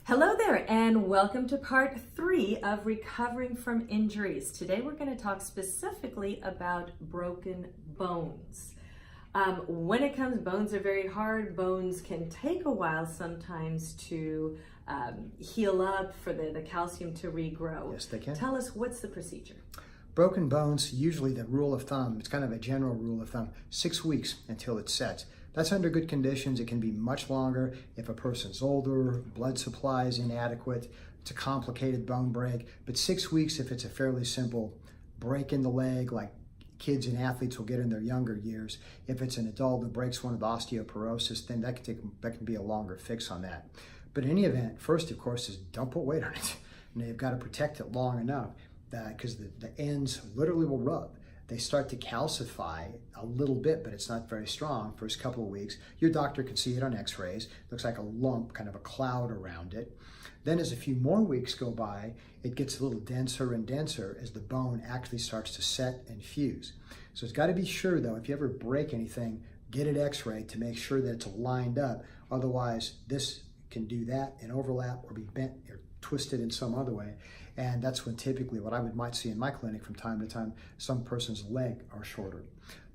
Hello there, and welcome to part 3 of recovering from injuries. Today we're going to talk specifically about broken bones. When it comes, bones are very hard. Bones can take a while sometimes to heal up, for the calcium to regrow. Yes, they can. Tell us, what's the procedure? Broken bones, usually the rule of thumb, it's kind of a general rule of thumb, 6 weeks until it sets. That's under good conditions. It can be much longer if a person's older, blood supply is inadequate, it's a complicated bone break, but 6 weeks if it's a fairly simple break in the leg, like kids and athletes will get in their younger years. If it's an adult that breaks one of the osteoporosis, then that can be a longer fix on that. But in any event, first, of course, is don't put weight on it. And you've got to protect it long enough because the ends literally will rub. They start to calcify a little bit, but it's not very strong. First couple of weeks, your doctor can see it on x-rays. Looks like a lump, kind of a cloud around it. Then as a few more weeks go by, it gets a little denser and denser as the bone actually starts to set and fuse. So it's got to be sure, though, if you ever break anything, get it x-rayed to make sure that it's lined up. Otherwise, this can do that and overlap or be bent or twisted in some other way. And that's when typically what I might see in my clinic from time to time, some person's leg are shorter.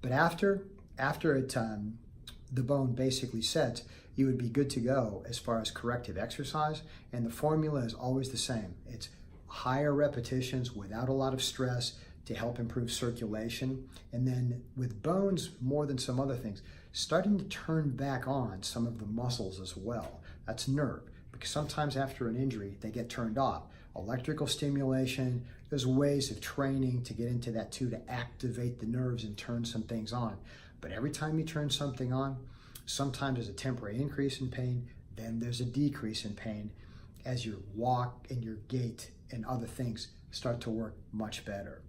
But after the bone basically sets, you would be good to go as far as corrective exercise. And the formula is always the same. It's higher repetitions without a lot of stress to help improve circulation. And then with bones, more than some other things, starting to turn back on some of the muscles as well. That's nerve, because sometimes after an injury, they get turned off. Electrical stimulation, there's ways of training to get into that too, to activate the nerves and turn some things on. But every time you turn something on, sometimes there's a temporary increase in pain, then there's a decrease in pain as your walk and your gait and other things start to work much better.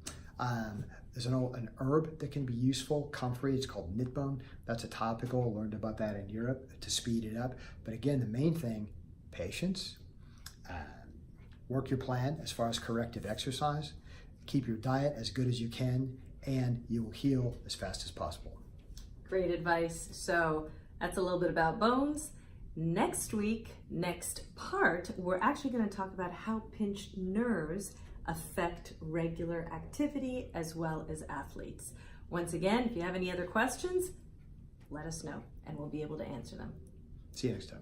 There's an herb that can be useful, comfrey, it's called knitbone. That's a topical, I learned about that in Europe to speed it up. But again, the main thing, patience, work your plan as far as corrective exercise, keep your diet as good as you can, and you will heal as fast as possible. Great advice. So that's a little bit about bones. Next week, next part, we're actually going to talk about how pinched nerves affect regular activity as well as athletes. Once again, if you have any other questions, let us know and we'll be able to answer them. See you next time.